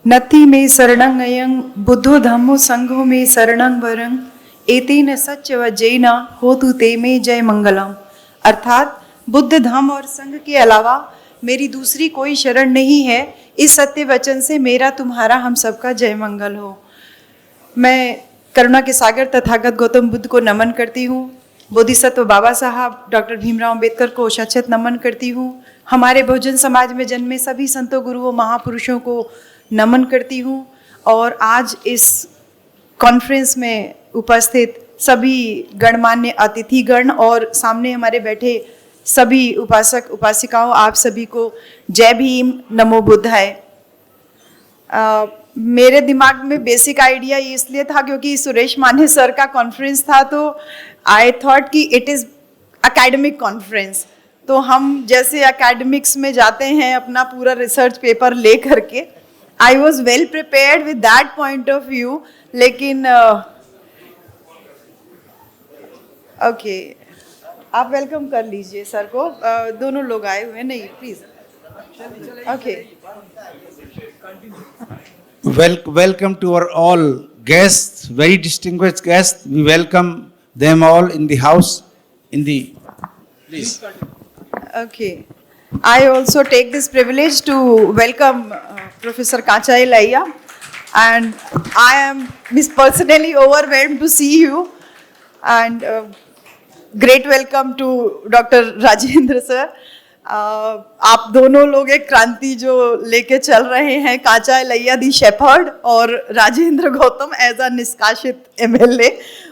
नति में शरणं अयं बुद्धो धम्मो संघो में शरणं वरं एतेन सच्च वज्रेन होतु ते में जय मंगलम। अर्थात बुद्ध धम्म और संघ के अलावा मेरी दूसरी कोई शरण नहीं है। इस सत्य वचन से मेरा तुम्हारा हम सबका जय मंगल हो। मैं करुणा के सागर तथागत गौतम बुद्ध को नमन करती हूँ। बोधिसत्व बाबा साहब डॉक्टर भीमराव अंबेडकर को शत नमन करती हूँ। हमारे बहुजन समाज में जन्मे सभी संतों गुरुओं महापुरुषों को नमन करती हूँ। और आज इस कॉन्फ्रेंस में उपस्थित सभी गणमान्य अतिथिगण और सामने हमारे बैठे सभी उपासक उपासिकाओं, आप सभी को जय भीम, नमो बुद्धाय। मेरे दिमाग में बेसिक आइडिया ये इसलिए था क्योंकि सुरेश माने सर का कॉन्फ्रेंस था, तो आई थॉट कि इट इज़ एकेडमिक कॉन्फ्रेंस। तो हम जैसे एकेडमिक्स में जाते हैं अपना पूरा रिसर्च पेपर ले करके, I was well prepared with that point of view. लेकिन ओके, आप वेलकम कर लीजिए सर को। दोनों लोग आए हुए हैं, नहीं please. Okay, Welcome to our all guests, very distinguished guests. We welcome them all in the house. Please. okay. I also take this privilege to welcome Professor Kachai Laiya, and I am personally overwhelmed to see you, and great welcome to Dr. Rajendra sir. आप दोनों लोग एक क्रांति जो लेके चल रहे हैं, काचा लैया दी शेफर्ड और राजेंद्र गौतम एज अ निष्कासित एमएलए,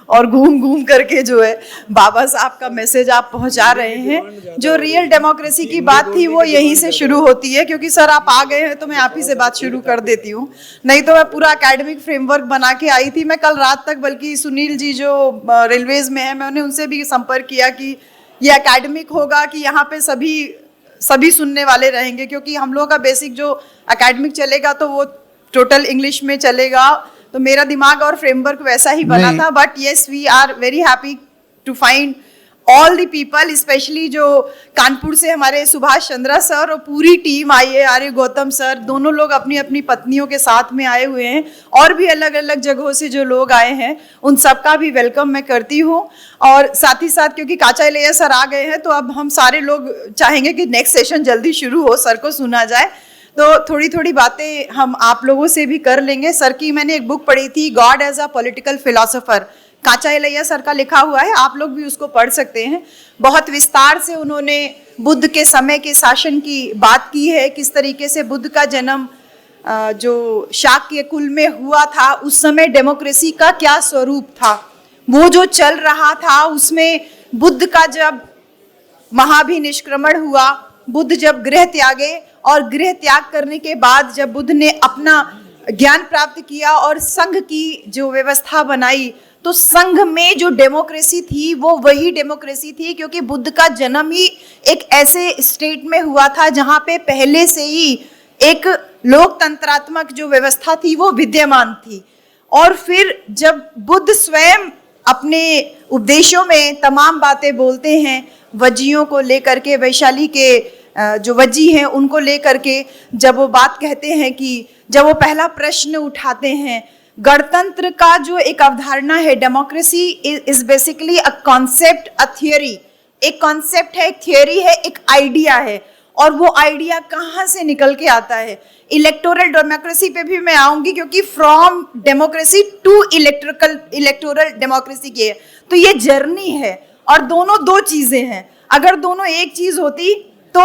और घूम घूम करके जो है बाबा साहब का मैसेज आप पहुंचा रहे हैं। जो रियल डेमोक्रेसी की बात थी वो यहीं से शुरू होती है। क्योंकि सर आप आ गए हैं तो मैं आप ही से बात शुरू कर देती हूँ, नहीं तो मैं पूरा एकेडमिक फ्रेमवर्क बना के आई थी। मैं कल रात तक, बल्कि सुनील जी जो रेलवेज में है, मैंने उनसे भी संपर्क किया कि ये एकेडमिक होगा कि यहाँ पे सभी सुनने वाले रहेंगे, क्योंकि हम लोगों का बेसिक जो एकेडमिक चलेगा तो वो टोटल इंग्लिश में चलेगा। तो मेरा दिमाग और फ्रेमवर्क वैसा ही बना था। But yes, we are very happy to find all the people, specially जो कानपुर से हमारे सुभाष चंद्रा सर और पूरी टीम आई है, आर्य गौतम सर, दोनों लोग अपनी अपनी पत्नियों के साथ में आए हुए हैं, और भी अलग अलग जगहों से जो लोग आए हैं उन सबका भी वेलकम मैं करती हूँ। और साथ ही साथ क्योंकि काचा लैया सर आ गए हैं तो अब हम सारे लोग चाहेंगे कि नेक्स्ट सेशन जल्दी शुरू हो, सर को सुना जाए। तो थोड़ी थोड़ी बातें हम आप लोगों से भी कर लेंगे। सर की मैंने एक बुक पढ़ी थी, God as a political philosopher, Kancha Ilaiah sir का लिखा हुआ है, आप लोग भी उसको पढ़ सकते हैं। बहुत विस्तार से उन्होंने बुद्ध के समय के शासन की बात की है, किस तरीके से बुद्ध का जन्म जो शाक्य कुल में हुआ था, उस समय डेमोक्रेसी का क्या स्वरूप था, वो जो चल रहा था उसमें बुद्ध का जब महाभिनिष्क्रमण हुआ, बुद्ध जब गृह त्यागे, और गृह त्याग करने के बाद जब बुद्ध ने अपना ज्ञान प्राप्त किया और संघ की जो व्यवस्था बनाई, तो संघ में जो डेमोक्रेसी थी वो वही डेमोक्रेसी थी, क्योंकि बुद्ध का जन्म ही एक ऐसे स्टेट में हुआ था जहाँ पे पहले से ही एक लोकतंत्रात्मक जो व्यवस्था थी वो विद्यमान थी। और फिर जब बुद्ध स्वयं अपने उपदेशों में तमाम बातें बोलते हैं, वज्जियों को लेकर के, वैशाली के जो वज्जी हैं उनको लेकर के, जब वो बात कहते हैं कि जब वो पहला प्रश्न उठाते हैं, गणतंत्र का जो एक अवधारणा है, democracy is basically a concept, a theory. एक कॉन्सेप्ट है, एक थियोरी है, एक आइडिया है, और वो आइडिया कहाँ से निकल के आता है। इलेक्टोरल डेमोक्रेसी पे भी मैं आऊंगी, क्योंकि from democracy to electoral democracy की है, तो ये जर्नी है, और दोनों दो चीजें हैं। अगर दोनों एक चीज होती तो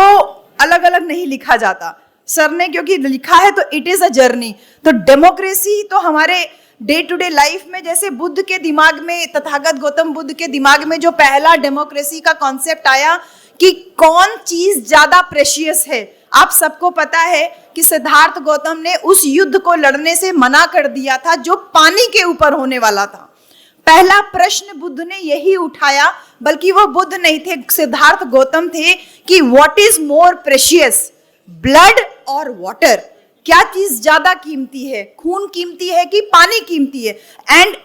अलग अलग नहीं लिखा जाता। सर ने क्योंकि लिखा है तो इट इज अ जर्नी। तो डेमोक्रेसी तो हमारे डे टू डे लाइफ में, जैसे बुद्ध के दिमाग में, तथागत गौतम बुद्ध के दिमाग में जो पहला डेमोक्रेसी का कॉन्सेप्ट आया कि कौन चीज ज्यादा प्रेशियस है, आप सबको पता है कि सिद्धार्थ गौतम ने उस युद्ध को लड़ने से मना कर दिया था जो पानी के ऊपर होने वाला था। पहला प्रश्न बुद्ध ने यही उठाया, बल्कि वो बुद्ध नहीं थे, सिद्धार्थ गौतम थे, कि what is more precious, blood और वाटर, क्या चीज ज्यादा कीमती है, खून कीमती है कि पानी कीमती है, and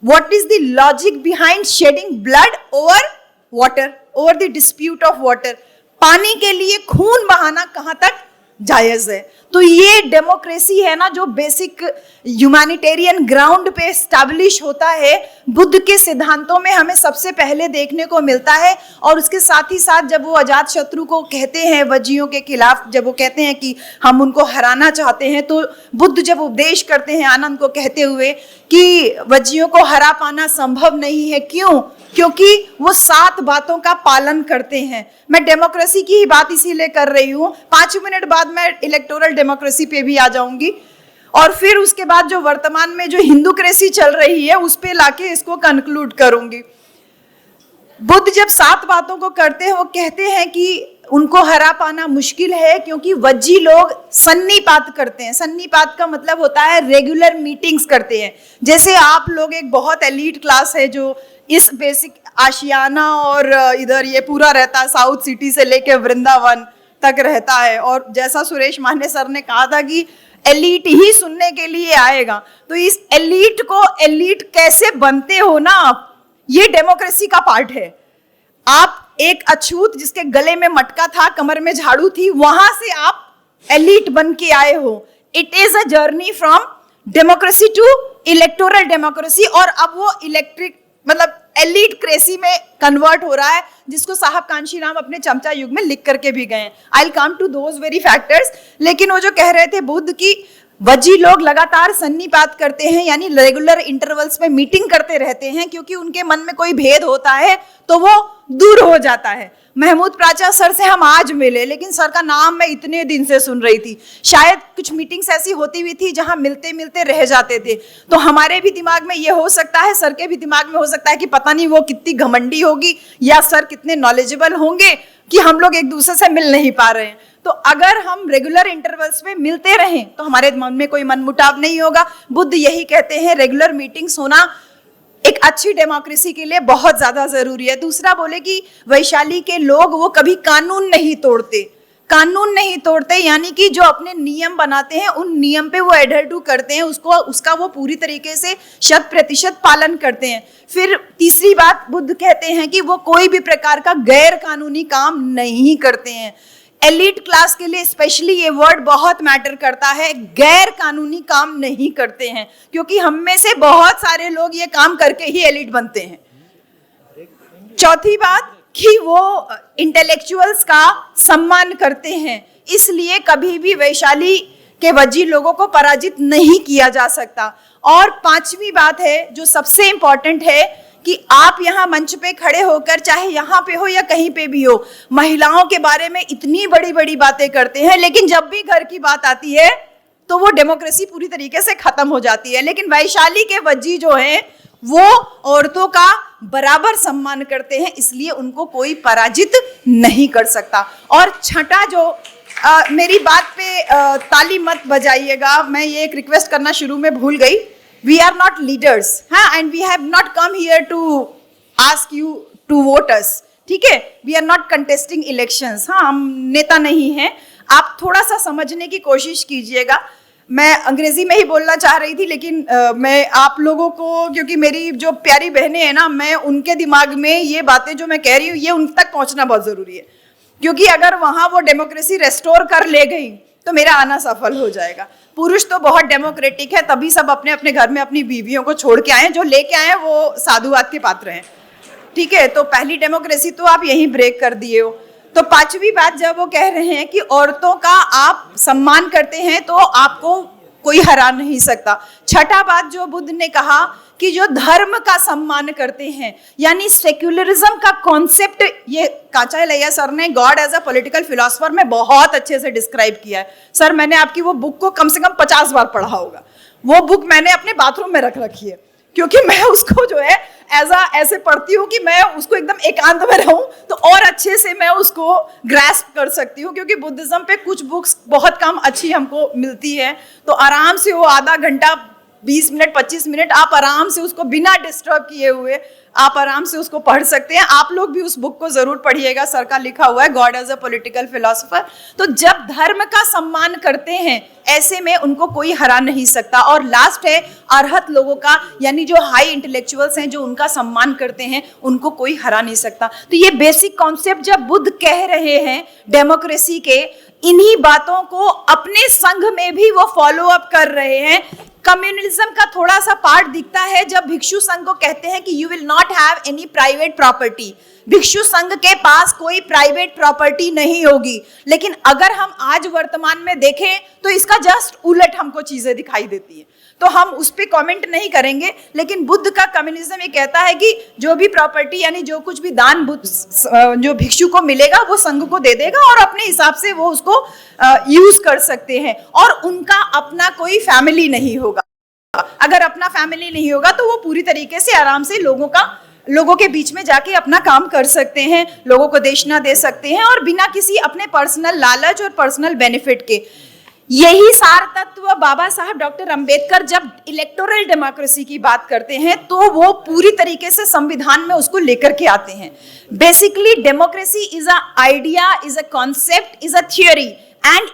what is the logic behind shedding blood over water, over the dispute of water. पानी के लिए खून बहाना कहां तक जायज है। तो ये डेमोक्रेसी है ना जो बेसिक ह्यूमैनिटेरियन ग्राउंड पे स्टैब्लिश होता है, बुद्ध के सिद्धांतों में हमें सबसे पहले देखने को मिलता है। और उसके साथ ही साथ जब वो अजात शत्रु को कहते हैं वज्जियों के खिलाफ, जब वो कहते हैं कि हम उनको हराना चाहते हैं, तो बुद्ध जब उपदेश करते हैं आनंद को कहते हुए कि वज्जियों को हरा पाना संभव नहीं है। क्यों? क्योंकि वो 7 बातों का पालन करते हैं। मैं डेमोक्रेसी की ही बात इसीलिए कर रही हूँ, 5 मिनट बाद मैं इलेक्टोरल डेमोक्रेसी पे भी आ जाऊंगी, और फिर उसके बाद जो वर्तमान में जो हिंदूक्रेसी चल रही है उस पे लाके इसको कंक्लूड करूंगी। बुद्ध जब 7 बातों को करते हैं, वो कहते हैं कि उनको हरा पाना मुश्किल है क्योंकि वज्जी लोग सन्निपात करते हैं। सन्निपात का मतलब होता है रेगुलर मीटिंग्स करते हैं। जैसे आप लोग एक बहुत एलीट क्लास है जो इस बेसिक आशियाना और इधर ये पूरा रहता है, साउथ सिटी से लेके वृंदावन तक रहता है, और जैसा सुरेश माने सर ने कहा था कि एलीट ही सुनने के लिए आएगा, तो इस एलीट को एलीट कैसे बनते हो ना आप, ये डेमोक्रेसी का पार्ट है। आप एक अछूत जिसके गले में मटका था, कमर में झाड़ू थी, वहां से आप एलीट बन के आए हो। It is a journey from democracy to electoral democracy, और अब वो इलेक्ट्रिक मतलब एलीट क्रेसी में कन्वर्ट हो रहा है, जिसको साहब कांशीराम अपने चमचा युग में लिख करके भी गए। I will come to those very factors. लेकिन वो जो कह रहे थे बुद्ध की वज्जी लोग लगातार सन्निपात करते हैं, यानी रेगुलर इंटरवल्स में मीटिंग करते रहते हैं, क्योंकि उनके मन में कोई भेद होता है तो वो दूर हो जाता है। महमूद प्राचा सर से हम आज मिले, लेकिन सर का नाम मैं इतने दिन से सुन रही थी। शायद कुछ मीटिंग्स ऐसी होती हुई थी जहां मिलते मिलते रह जाते थे, तो हमारे भी दिमाग में ये हो सकता है, सर के भी दिमाग में हो सकता है कि पता नहीं वो कितनी घमंडी होगी या सर कितने नॉलेजेबल होंगे कि हम लोग एक दूसरे से मिल नहीं पा रहे हैं। तो अगर हम रेगुलर इंटरवल्स में मिलते रहें तो हमारे मन में कोई मनमुटाव नहीं होगा। बुद्ध यही कहते हैं, रेगुलर मीटिंग्स होना एक अच्छी डेमोक्रेसी के लिए बहुत ज्यादा जरूरी है। दूसरा बोले कि वैशाली के लोग वो कभी कानून नहीं तोड़ते। कानून नहीं तोड़ते यानी कि जो अपने नियम बनाते हैं उन नियम पे वो एडहर टू करते हैं, उसका वो पूरी तरीके से 100% पालन करते हैं। फिर तीसरी बात बुद्ध कहते हैं कि वो कोई भी प्रकार का गैर कानूनी काम नहीं करते हैं। एलीट क्लास के लिए स्पेशली ये वर्ड बहुत मैटर करता है, गैर कानूनी काम नहीं करते हैं, क्योंकि हम में से बहुत सारे लोग ये काम करके ही एलीट बनते हैं। चौथी बात कि वो इंटेलेक्चुअल्स का सम्मान करते हैं, इसलिए कभी भी वैशाली के वज्जी लोगों को पराजित नहीं किया जा सकता। और 5वीं बात है जो सबसे इंपॉर्टेंट है कि आप यहाँ मंच पे खड़े होकर, चाहे यहाँ पे हो या कहीं पे भी हो, महिलाओं के बारे में इतनी बड़ी बड़ी बातें करते हैं, लेकिन जब भी घर की बात आती है तो वो डेमोक्रेसी पूरी तरीके से खत्म हो जाती है। लेकिन वैशाली के वज्जी जो हैं वो औरतों का बराबर सम्मान करते हैं, इसलिए उनको कोई पराजित नहीं कर सकता। और छठा जो मेरी बात पे ताली मत बजाइएगा, मैं ये एक रिक्वेस्ट करना शुरू में भूल गई। We are not leaders, हाँ, and we have not come here to ask you to vote us, ठीक है? We are not contesting elections, हाँ, हम नेता नहीं हैं। आप थोड़ा सा समझने की कोशिश कीजिएगा। मैं अंग्रेजी में ही बोलना चाह रही थी, लेकिन मैं आप लोगों को, क्योंकि मेरी जो प्यारी बहनें हैं ना, मैं उनके दिमाग में ये बातें जो मैं कह रही हूँ ये उन तक पहुँचना बहुत ज़रूरी है, क्योंकि अगर वहाँ वो डेमोक्रेसी रेस्टोर कर ले गई तो मेरा आना सफल हो जाएगा। पुरुष तो बहुत डेमोक्रेटिक है, तभी सब अपने अपने घर में अपनी बीवियों को छोड़ के आए, जो लेके आए वो साधुवाद के पात्र हैं, ठीक है? तो पहली डेमोक्रेसी तो आप यहीं ब्रेक कर दिए हो। तो 5वीं बात जब वो कह रहे हैं कि औरतों का आप सम्मान करते हैं तो आपको कोई हरा नहीं सकता। छठा बात जो बुद्ध ने कहा कि जो धर्म का सम्मान करते हैं, यानी सेक्युलरिज्म का कॉन्सेप्ट, ये काचाइलैया सर ने god as a political philosopher में बहुत अच्छे से डिस्क्राइब किया है। सर मैंने आपकी वो बुक को कम से कम 50 बार पढ़ा होगा। वो बुक मैंने अपने बाथरूम में रख रखी है, क्योंकि मैं उसको जो है ऐसे पढ़ती हूँ कि मैं उसको एकदम एकांत में रहूं तो और अच्छे से मैं उसको ग्रैस्प कर सकती हूँ, क्योंकि बुद्धिज्म पे कुछ बुक्स बहुत कम अच्छी हमको मिलती है, तो आराम से वो आधा घंटा 20 मिनट 25 मिनट आप आराम से उसको बिना डिस्टर्ब किए हुए आप आराम से उसको पढ़ सकते हैं। आप लोग भी उस बुक को जरूर पढ़िएगा, सर का लिखा हुआ है God as a political philosopher. तो जब धर्म का सम्मान करते हैं ऐसे में उनको कोई हरा नहीं सकता। और लास्ट है अरहत लोगों का, यानी जो हाई इंटेलेक्चुअल्स हैं जो उनका सम्मान करते हैं उनको कोई हरा नहीं सकता। तो ये बेसिक कॉन्सेप्ट जब बुद्ध कह रहे हैं डेमोक्रेसी के, इन्हीं बातों को अपने संघ में भी वो फॉलो अप कर रहे हैं। कम्युनिज्म का थोड़ा सा पार्ट दिखता है जब भिक्षु संघ को कहते हैं कि you will not have any private property. भिक्षु संघ के पास कोई प्राइवेट प्रॉपर्टी नहीं होगी। लेकिन अगर हम आज वर्तमान में देखें तो इसका जस्ट उलट हमको चीजें दिखाई देती है। तो हम उस पर कमेंट नहीं करेंगे, लेकिन बुद्ध का कम्युनिज्म ये कहता है कि जो भी प्रॉपर्टी यानी जो कुछ भी दान जो भिक्षु को मिलेगा वो संघ को दे देगा और अपने हिसाब से वो उसको यूज कर सकते हैं। और उनका अपना कोई फैमिली नहीं होगा। अगर अपना फैमिली नहीं होगा तो वो पूरी तरीके से आराम से लोगों के बीच में जाके अपना काम कर सकते हैं, लोगों को देशना दे सकते हैं और बिना किसी अपने पर्सनल लालच और पर्सनल बेनिफिट के। यही सार तत्व बाबा साहब डॉक्टर अंबेडकर जब इलेक्टोरल डेमोक्रेसी की बात करते हैं तो वो पूरी तरीके से संविधान में उसको लेकर के आते हैं। Basically democracy is a idea, is a concept, is a theory and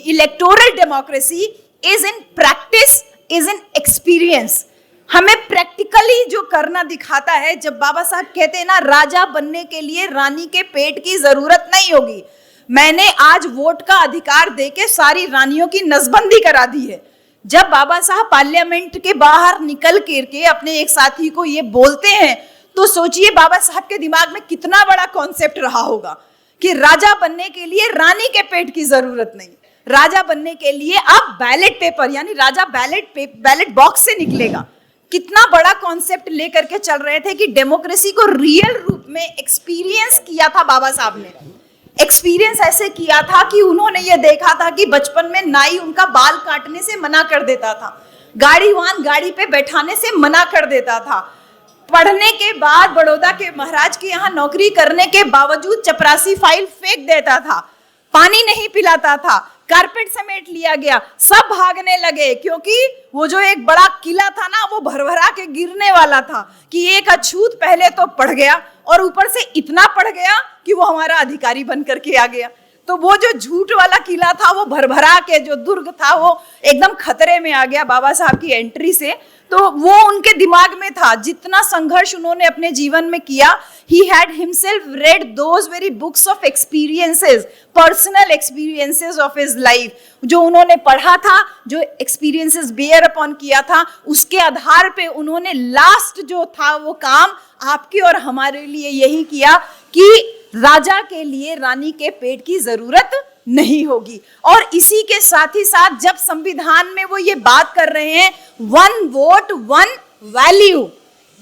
electoral democracy is in practice, is in experience. हमें प्रैक्टिकली जो करना दिखाता है। जब बाबा साहब कहते हैं ना राजा बनने के लिए रानी के पेट की जरूरत नहीं होगी, मैंने आज वोट का अधिकार देके सारी रानियों की नसबंदी करा दी है। जब बाबा साहब पार्लियामेंट के बाहर निकल करके अपने एक साथी को ये बोलते हैं तो सोचिए बाबा साहब के दिमाग में कितना बड़ा कॉन्सेप्ट रहा होगा कि राजा बनने के लिए रानी के पेट की जरूरत नहीं, राजा बनने के लिए अब बैलेट पेपर यानी राजा बैलेट बॉक्स से निकलेगा। कितना बड़ा कॉन्सेप्ट लेकर के चल रहे थे कि डेमोक्रेसी को रियल रूप में एक्सपीरियंस किया था बाबा साहब ने। एक्सपीरियंस ऐसे किया था कि उन्होंने ये देखा था कि बचपन में नाई उनका बाल काटने से मना कर देता था, गाड़ीवान गाड़ी पे बैठाने से मना कर देता था, पढ़ने के बाद बड़ौदा के महाराज के यहाँ नौकरी करने के बावजूद चपरासी फाइल फेंक देता था, पानी नहीं पिलाता था, कारपेट समेट लिया गया, सब भागने लगे क्योंकि वो जो एक बड़ा किला था ना वो भरभरा के गिरने वाला था कि एक अछूत पहले तो पड़ गया और ऊपर से इतना पड़ गया कि वो हमारा अधिकारी बन करके आ गया। तो वो जो झूठ वाला किला था वो भरभरा के जो दुर्ग था वो एकदम खतरे में आ गया बाबा साहब की एंट्री से। तो वो उनके दिमाग में था। जितना संघर्ष उन्होंने अपने जीवन में किया, he had himself read those very books of experiences, personal experiences of his life, जो उन्होंने पढ़ा था, जो experiences bear upon किया था, उसके आधार पे उन्होंने लास्ट जो था वो काम आपके और हमारे लिए यही किया कि राजा के लिए रानी के पेट की जरूरत नहीं होगी। और इसी के साथ ही साथ जब संविधान में वो ये बात कर रहे हैं वन वोट वन वैल्यू,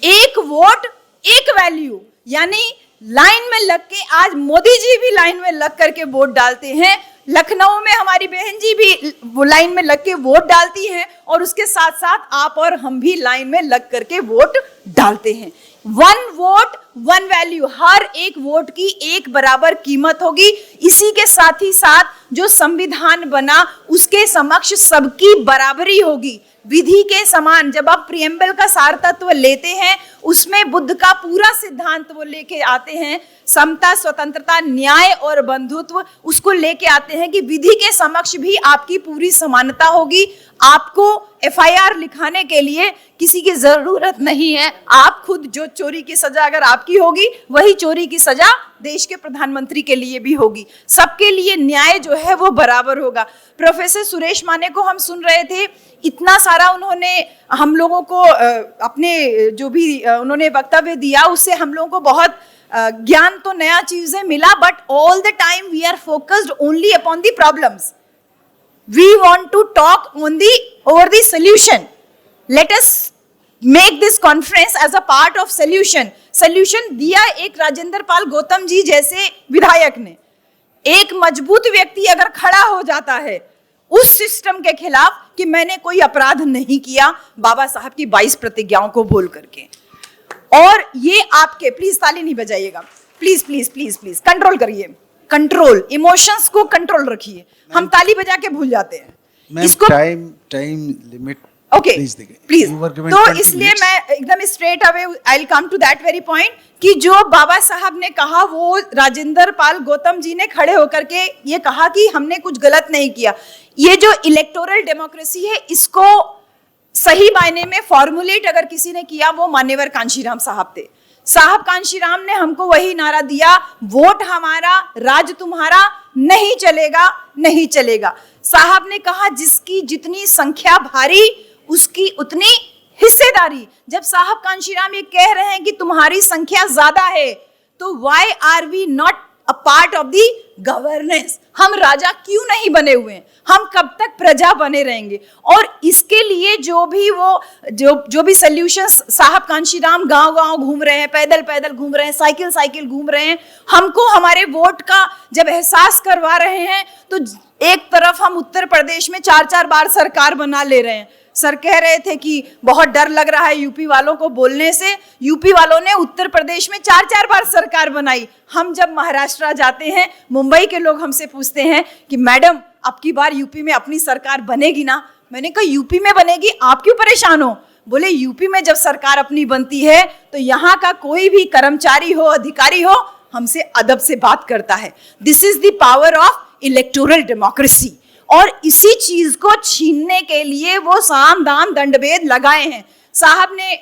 एक वोट एक वैल्यू, यानी लाइन में लग के आज मोदी जी भी लाइन में लग करके वोट डालते हैं, लखनऊ में हमारी बहन जी भी वो लाइन में लग के वोट डालती हैं और उसके साथ साथ आप और हम भी लाइन में लग करके वोट डालते हैं। वन वोट वन वैल्यू, हर एक वोट की एक बराबर कीमत होगी। इसी के साथ ही साथ जो संविधान बना उसके समक्ष सबकी बराबरी होगी, विधि के समान। जब आप प्रियम्बल का सार तत्व लेते हैं उसमें बुद्ध का पूरा सिद्धांत वो लेके आते हैं, समता, स्वतंत्रता, न्याय और बंधुत्व, उसको लेके आते हैं कि विधि के समक्ष भी आपकी पूरी समानता होगी। आपको एफआईआर लिखाने के लिए किसी की जरूरत नहीं है। आप खुद जो चोरी की सजा अगर आपकी होगी वही चोरी की सजा देश के प्रधानमंत्री के लिए भी होगी। सबके लिए न्याय जो है वो बराबर होगा। प्रोफेसर सुरेश माने को हम सुन रहे थे, इतना सारा उन्होंने हम लोगों को अपने जो भी उन्होंने वक्तव्य दिया उससे हम लोगों को बहुत ज्ञान तो नया चीजें मिला, but all the time we are focused only upon the problems. We want to talk over the solution. Let us make this conference as a part of solution. Solution दिया एक राजेंद्र पाल गौतम जी जैसे विधायक ने। एक मजबूत व्यक्ति अगर खड़ा हो जाता है उस सिस्टम के खिलाफ कि मैंने कोई अपराध नहीं किया, बाबा साहब की 22 प्रतिज्ञाओं को बोल करके। और ये आपके, प्लीज ताली नहीं बजाइएगा, please please please please control करिए, कंट्रोल, इमोशंस को कंट्रोल रखिए। हम ताली बजा के भूल जाते हैं इसको। टाइम लिमिट ओके Please, देखिए। प्लीज। You were given तो 20 इसलिए minutes. मैं एकदम straight away I will come to that very point कि जो बाबा साहब ने कहा वो राजेंद्र पाल गौतम जी ने खड़े होकर के ये कहा कि हमने कुछ गलत नहीं किया। ये जो इलेक्टोरल डेमोक्रेसी है इसको सही मायने में फॉर्मुलेट अगर किसी ने किया वो मान्यवर कांशीराम साहब थे। साहब कांशीराम ने हमको वही नारा दिया, वोट हमारा राज तुम्हारा, नहीं चलेगा नहीं चलेगा। साहब ने कहा जिसकी जितनी संख्या भारी उसकी उतनी हिस्सेदारी। जब साहब कांशीराम ये कह रहे हैं कि तुम्हारी संख्या ज्यादा है तो why are we not a part of the governance? हम राजा क्यों नहीं बने हुए हैं? हम कब तक प्रजा बने रहेंगे? और इसके लिए जो भी सॉल्यूशंस साहब कांशीराम गांव गांव घूम रहे हैं, पैदल पैदल घूम रहे हैं, साइकिल साइकिल घूम रहे हैं, हमको हमारे वोट का जब एहसास करवा रहे हैं तो एक तरफ हम उत्तर प्रदेश में 4-4 बार सरकार बना ले रहे हैं। सर कह रहे थे कि बहुत डर लग रहा है यूपी वालों को बोलने से। यूपी वालों ने उत्तर प्रदेश में 4-4 बार सरकार बनाई। हम जब महाराष्ट्र जाते हैं, मुंबई के लोग हमसे पूछते हैं कि मैडम अब की बार यूपी में अपनी सरकार बनेगी ना? मैंने कहा यूपी में बनेगी, आप क्यों परेशान हो? बोले यूपी में जब सरकार अपनी बनती है तो यहाँ का कोई भी कर्मचारी हो, अधिकारी हो, हमसे अदब से बात करता है। This is the power of electoral democracy. और इसी चीज को छीनने के लिए वो साम दाम दंडभेद लगाए हैं। साहब ने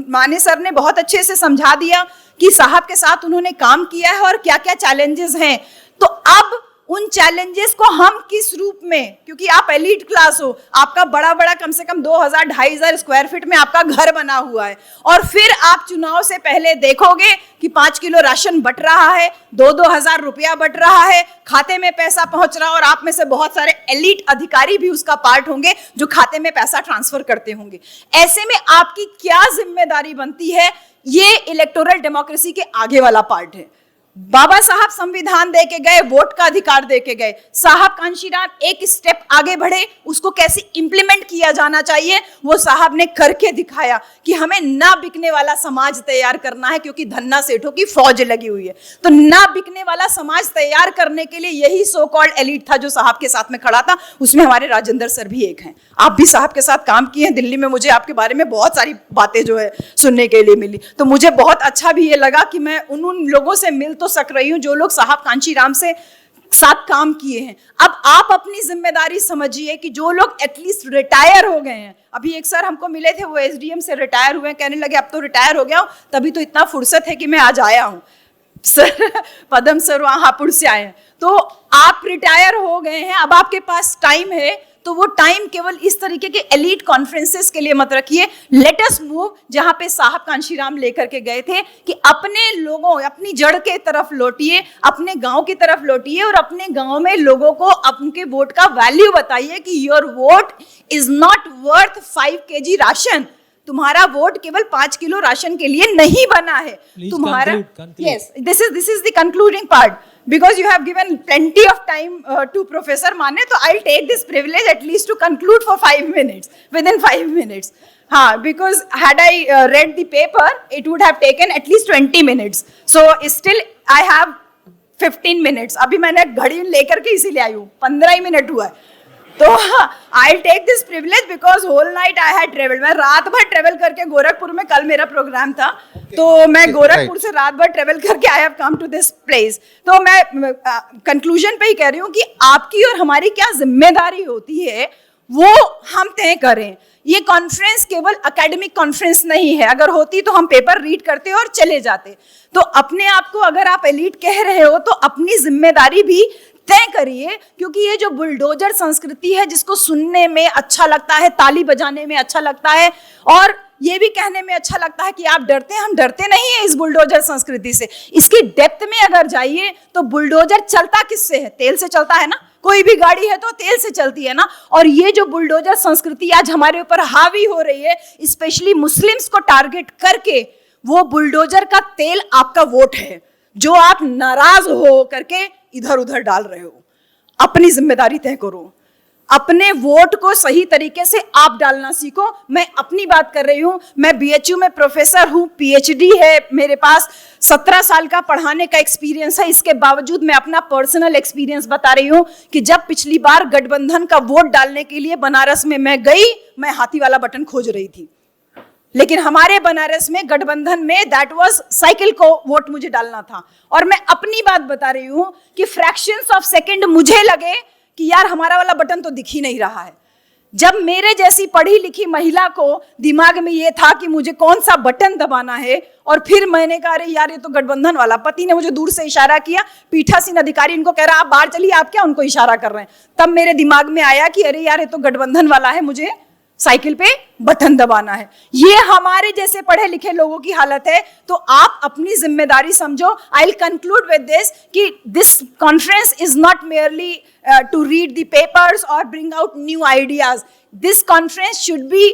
माने सर ने बहुत अच्छे से समझा दिया कि साहब के साथ उन्होंने काम किया है और क्या क्या चैलेंजेस हैं। तो अब उन चैलेंजेस को हम किस रूप में, क्योंकि आप एलीट क्लास हो, आपका बड़ा बड़ा कम से कम 2000-2500 स्क्वायर फीट में आपका घर बना हुआ है, और फिर आप चुनाव से पहले देखोगे कि 5 किलो राशन बट रहा है, 2-2 हजार रुपया बट रहा है, खाते में पैसा पहुंच रहा, और आप में से बहुत सारे एलीट अधिकारी भी उसका पार्ट होंगे जो खाते में पैसा ट्रांसफर करते होंगे। ऐसे में आपकी क्या जिम्मेदारी बनती है? ये इलेक्टोरल डेमोक्रेसी के आगे वाला पार्ट है। बाबा साहब संविधान दे के गए, वोट का अधिकार दे के गए। साहब कांशीराम एक स्टेप आगे बढ़े, उसको कैसे इंप्लीमेंट किया जाना चाहिए वो साहब ने करके दिखाया कि हमें ना बिकने वाला समाज तैयार करना है, क्योंकि धन्ना सेठों की फौज लगी हुई है। तो ना बिकने वाला समाज तैयार करने के लिए यही सो कॉल्ड एलीट था जो साहब के साथ में खड़ा था। उसमें हमारे राजेंद्र सर भी एक हैं। आप भी साहब के साथ काम किए हैं। दिल्ली में मुझे आपके बारे में बहुत सारी बातें जो है सुनने के लिए मिली, तो मुझे बहुत अच्छा भी ये लगा कि मैं उन लोगों से मिल तो सक रही हूं जो लोग साहब कांशीराम से साथ काम किए हैं। अब आप अपनी जिम्मेदारी समझिए कि जो लोग एटलीस्ट रिटायर हो गए हैं, अभी एक सर हमको मिले थे, वो एसडीएम से रिटायर हुए, कहने लगे अब तो रिटायर हो गया हूं, तभी तो इतना फुर्सत है कि मैं आज आया हूं। सर पदम सर वहां हापुड़ से आए हैं। तो आप रिटायर हो गए हैं, अब आपके पास टाइम है, तो वो टाइम केवल इस तरीके के एलीट कॉन्फ्रेंसेस के लिए मत रखिए। लेट अस मूव, जहां पे साहब कांशीराम लेकर के गए थे कि अपने लोगों, अपनी जड़ के तरफ लौटिए, अपने गांव की तरफ लौटिए, और अपने गांव में लोगों को उनके वोट का वैल्यू बताइए कि your vote is not worth 5 kg ration. तुम्हारा वोट केवल 5 किलो राशन के लिए नहीं बना है। तुम्हारा yes, this is the concluding part, because you have given plenty of time to Professor Mane, so I'll take this privilege at least to conclude for 5 minutes, within 5 minutes. Because had I read the paper, it would have taken at least 20 minutes. So still I have 15 minutes. अभी मैंने घड़ी लेकर के इसीलिए आई हूँ, 15 ही minute हुआ है। तो I'll take this privilege because whole night I had traveled. मैं रात भर ट्रेवल करके गोरखपुर में, कल मेरा प्रोग्राम था, तो मैं गोरखपुर से रात भर ट्रेवल करके I have come to this place. तो मैं कंक्लूजन पे ही कह रही हूँ कि आपकी और हमारी क्या जिम्मेदारी होती है वो हम तय करें। ये कॉन्फ्रेंस केवल एकेडमिक कॉन्फ्रेंस नहीं है। अगर होती तो हम पेपर रीड करते और चले जाते। तो अपने आप को अगर आप एलीट कह रहे हो तो अपनी जिम्मेदारी भी तय करिए, क्योंकि ये जो बुलडोजर संस्कृति है जिसको सुनने में अच्छा लगता है, ताली बजाने में अच्छा लगता है, और ये भी कहने में अच्छा लगता है कि आप डरते हैं, हम डरते नहीं है इस बुलडोजर संस्कृति से। इसकी डेप्थ में अगर जाइए तो बुलडोजर चलता किससे है? तेल से चलता है ना। कोई भी गाड़ी है तो तेल से चलती है ना। और ये जो बुलडोजर संस्कृति आज हमारे ऊपर हावी हो रही है, स्पेशली मुस्लिम्स को टारगेट करके, वो बुलडोजर का तेल आपका वोट है, जो आप नाराज हो करके इधर उधर डाल रहे हो। अपनी जिम्मेदारी तय करो। अपने वोट को सही तरीके से आप डालना सीखो। मैं अपनी बात कर रही हूं, मैं बीएचयू में प्रोफेसर हूं, पीएचडी है मेरे पास, 17 साल का पढ़ाने का एक्सपीरियंस है। इसके बावजूद मैं अपना पर्सनल एक्सपीरियंस बता रही हूं कि जब पिछली बार गठबंधन का वोट डालने के लिए बनारस में मैं गई, मैं हाथी वाला बटन खोज रही थी, लेकिन हमारे बनारस में गठबंधन में दैट वाज साइकिल को वोट मुझे डालना था। और मैं अपनी बात बता रही हूं कि फ्रैक्शंस ऑफ सेकंड मुझे लगे कि यार हमारा वाला बटन तो दिख ही नहीं रहा है। जब मेरे जैसी पढ़ी लिखी महिला को दिमाग में ये था कि मुझे कौन सा बटन दबाना है, और फिर मैंने कहा अरे यार ये तो गठबंधन वाला, पति ने मुझे दूर से इशारा किया, पीठासीन अधिकारी इनको कह रहा आप बाहर चलिए, आप क्या उनको इशारा कर रहे हैं। तब मेरे दिमाग में आया कि अरे यार ये तो गठबंधन वाला है, मुझे साइकिल पे बटन दबाना है। ये हमारे जैसे पढ़े लिखे लोगों की हालत है। तो आप अपनी जिम्मेदारी समझो। I will conclude with this कि this conference is not merely to read the papers और bring out new ideas. This conference should be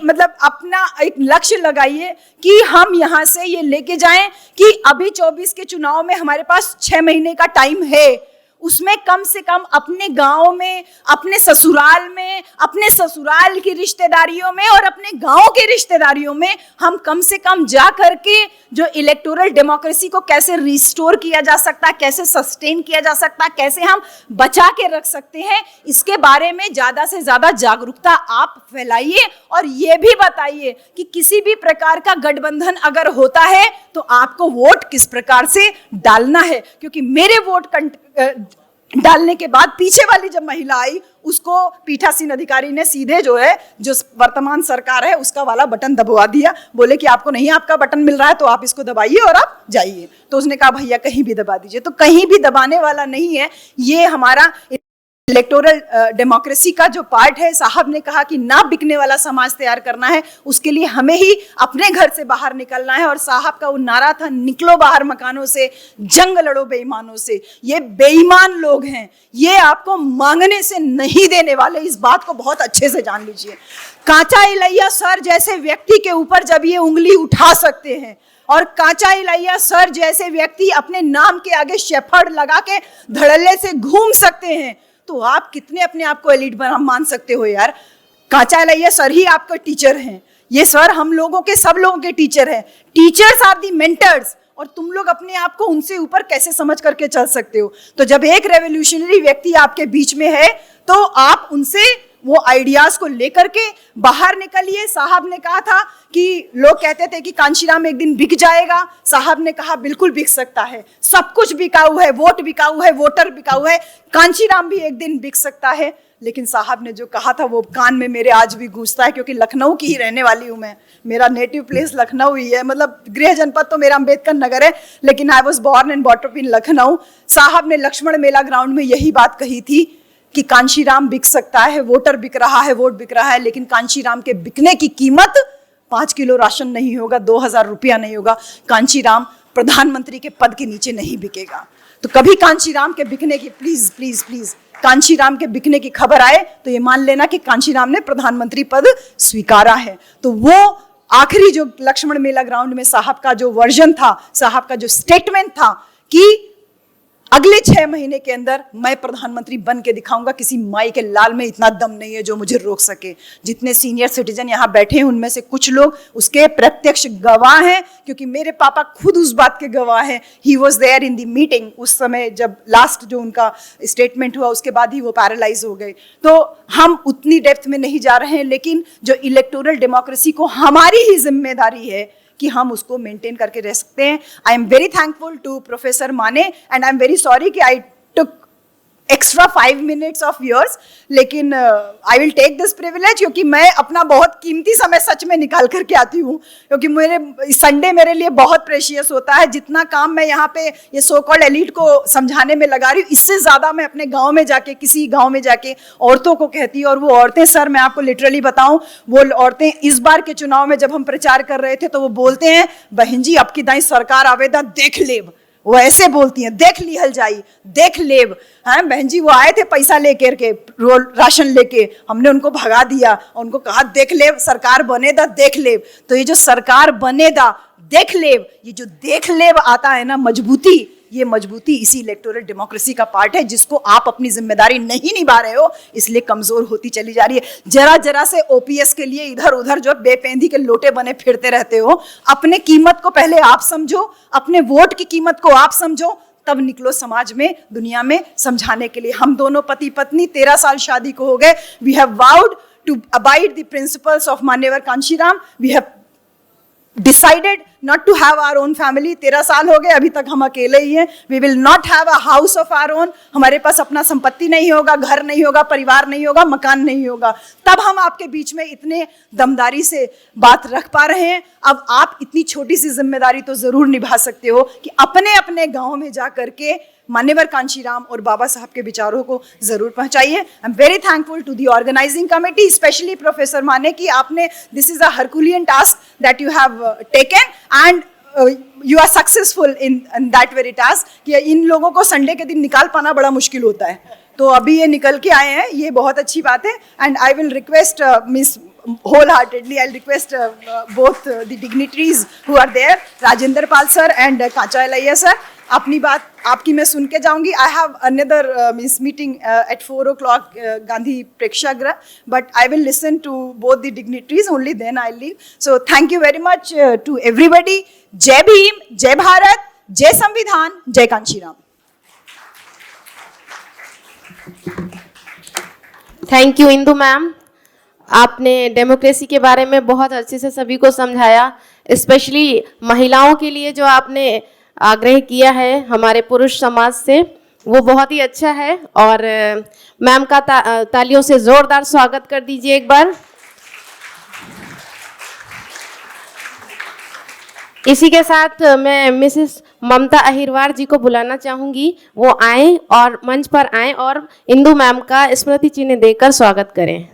मतलब अपना एक लक्ष्य लगाइए कि हम यहाँ से ये लेके जाएं कि अभी 24 के चुनाव में हमारे पास 6 महीने का टाइम है, उसमें कम से कम अपने गांव में, अपने ससुराल में, अपने ससुराल की रिश्तेदारियों में और अपने गांव के रिश्तेदारियों में हम कम से कम जा करके जो इलेक्टोरल डेमोक्रेसी को कैसे रिस्टोर किया जा सकता है, कैसे सस्टेन किया जा सकता है, कैसे हम बचा के रख सकते हैं, इसके बारे में ज्यादा से ज्यादा जागरूकता आप फैलाइए। और ये भी बताइए कि किसी भी प्रकार का गठबंधन अगर होता है तो आपको वोट किस प्रकार से डालना है, क्योंकि मेरे वोट डालने के बाद पीछे वाली जब महिला आई उसको पीठासीन अधिकारी ने सीधे जो है, जो वर्तमान सरकार है उसका वाला बटन दबवा दिया। बोले कि आपको नहीं आपका बटन मिल रहा है तो आप इसको दबाइए और आप जाइए। तो उसने कहा भैया कहीं भी दबा दीजिए। तो कहीं भी दबाने वाला नहीं है, ये हमारा इलेक्टोरल डेमोक्रेसी का जो पार्ट है। साहब ने कहा कि ना बिकने वाला समाज तैयार करना है, उसके लिए हमें ही अपने घर से बाहर निकलना है। और साहब का वो नारा था निकलो बाहर मकानों से, जंग लड़ो बेईमानों से। ये बेईमान लोग हैं, ये आपको मांगने से नहीं देने वाले, इस बात को बहुत अच्छे से जान लीजिए। कांचा इलैया सर जैसे व्यक्ति के ऊपर जब ये उंगली उठा सकते हैं, और कांचा इलैया सर जैसे व्यक्ति अपने नाम के आगे शेफर्ड लगा के धड़ल्ले से घूम सकते हैं, तो आप कितने अपने आप को एलीट मान सकते हो यार। कांचा इलैया सर ही आपके टीचर हैं, ये सर हम लोगों के, सब लोगों के टीचर हैं। टीचर्स आर दी मेंटर्स, और तुम लोग अपने आप को उनसे ऊपर कैसे समझ करके चल सकते हो। तो जब एक रेवोल्यूशनरी व्यक्ति आपके बीच में है तो आप उनसे वो आइडियाज को लेकर के बाहर निकलिए। साहब ने कहा था कि लोग कहते थे कि कांशीराम एक दिन बिक जाएगा, साहब ने कहा बिल्कुल बिक सकता है, सब कुछ बिकाऊ है, वोट बिकाऊ है, वोटर बिकाऊ है, कांशीराम भी एक दिन बिक सकता है। लेकिन साहब ने जो कहा था वो कान में मेरे आज भी गूंजता है, क्योंकि लखनऊ की ही रहने वाली हूँ मैं, मेरा नेटिव प्लेस लखनऊ ही है, मतलब गृह जनपद तो मेरा अम्बेडकर नगर है, लेकिन I was born and brought up in Lucknow. साहब ने लक्ष्मण मेला ग्राउंड में यही बात कही थी कि कांशीराम बिक सकता है, वोटर बिक रहा है, वोट बिक रहा है, लेकिन कांशीराम के बिकने की कीमत 5 किलो राशन नहीं होगा, 2000 रुपया नहीं होगा। कांशीराम प्रधानमंत्री के पद के नीचे नहीं बिकेगा। तो कभी कांशीराम के बिकने की, प्लीज प्लीज प्लीज, कांशीराम के बिकने की खबर आए तो ये मान लेना कि कांशीराम ने प्रधानमंत्री पद स्वीकारा है। तो वो आखिरी जो लक्ष्मण मेला ग्राउंड में साहब का जो वर्जन था, साहब का जो स्टेटमेंट था कि अगले 6 महीने के अंदर मैं प्रधानमंत्री बन के दिखाऊंगा, किसी माई के लाल में इतना दम नहीं है जो मुझे रोक सके। जितने सीनियर सिटीजन यहाँ बैठे हैं उनमें से कुछ लोग उसके प्रत्यक्ष गवाह हैं, क्योंकि मेरे पापा खुद उस बात के गवाह हैं। He was there in the meeting, उस समय जब लास्ट जो उनका स्टेटमेंट हुआ उसके बाद ही वो पैरालाइज हो गए। तो हम उतनी डेप्थ में नहीं जा रहे हैं, लेकिन जो इलेक्टोरल डेमोक्रेसी को हमारी ही जिम्मेदारी है कि हम उसको मेंटेन करके रह सकते हैं। I am very thankful to professor Mane and I am very sorry कि I took extra 5 minutes of yours, लेकिन I will take this privilege, क्योंकि मैं अपना बहुत कीमती समय सच में निकाल करके आती हूँ, क्योंकि मेरे संडे मेरे लिए बहुत प्रेशियस होता है। जितना काम मैं यहाँ पे ये सो कॉल्ड एलीट को समझाने में लगा रही हूँ, इससे ज़्यादा मैं अपने गाँव में जाके, किसी गाँव में जाके औरतों को कहती हूँ। और वो औरतें, सर मैं आपको लिटरली बताऊँ, वो औरतें इस बार के चुनाव में जब हम प्रचार कर रहे थे तो वो बोलते हैं बहन जी अब की दाई सरकार आवेदा देख लेब, वो ऐसे बोलती हैं, देख ली हल जाई, देख लेब। हाँ बहन जी, वो आए थे पैसा लेकर के, राशन लेके, हमने उनको भगा दिया, उनको कहा देख लेब, सरकार बनेदा देख लेब। तो ये जो सरकार बनेदा देख लेब, ये जो देख लेब आता है ना, मजबूती, ये मजबूती इसी इलेक्टोरल डेमोक्रेसी का पार्ट है, जिसको आप अपनी जिम्मेदारी नहीं निभा रहे हो, इसलिए कमजोर होती चली जा रही है। जरा जरा से ओपीएस के लिए इधर उधर जो बेपेंदी के लोटे बने फिरते रहते हो, अपने कीमत को पहले आप समझो, अपने वोट की कीमत को आप समझो, तब निकलो समाज में, दुनिया में समझाने के लिए। हम दोनों पति पत्नी 13 साल शादी को हो गए। We have vowed to abide the principles of मान्यवर Kanshiram. We have decided not to have our own family. 13 साल हो गए, अभी तक हम अकेले ही हैं। We will not have a house of our own. हमारे पास अपना संपत्ति नहीं होगा, घर नहीं होगा, परिवार नहीं होगा, मकान नहीं होगा। तब हम आपके बीच में इतने दमदारी से बात रख पा रहे हैं। अब आप इतनी छोटी सी जिम्मेदारी तो जरूर निभा सकते हो कि अपने अपने गांव में जा करके मान्यवर कांशीराम और बाबा साहब के विचारों को जरूर पहुंचाइए। I am very thankful to the organizing committee, specially professor Mane की आपने, this is a herculean task that you have taken and you are successful in that very task कि इन लोगों को संडे के दिन निकाल पाना बड़ा मुश्किल होता है, तो अभी ये निकल के आए हैं, ये बहुत अच्छी बात है। And I will request miss wholeheartedly, I'll request both the dignitaries who are there, Rajendra Pal sir and Kacha Elaiya sir, अपनी बात आपकी मैं सुन के जाऊंगी। I have another meeting at 4 o'clock Gandhi प्रेक्षागृह, but I will listen to both the dignitaries, only then I leave. So thank you very much to everybody. जय भीम, जय भारत, जय संविधान, जय Kanshiram. Thank you Indu ma'am, आपने डेमोक्रेसी के बारे में बहुत अच्छे से सभी को समझाया, स्पेशली महिलाओं के लिए जो आपने आग्रह किया है हमारे पुरुष समाज से, वो बहुत ही अच्छा है। और मैम का तालियों से जोरदार स्वागत कर दीजिए एक बार। इसी के साथ मैं मिसेस ममता अहिरवार जी को बुलाना चाहूँगी, वो आएँ और मंच पर आएँ और इंदु मैम का स्मृति चिन्ह देकर स्वागत करें।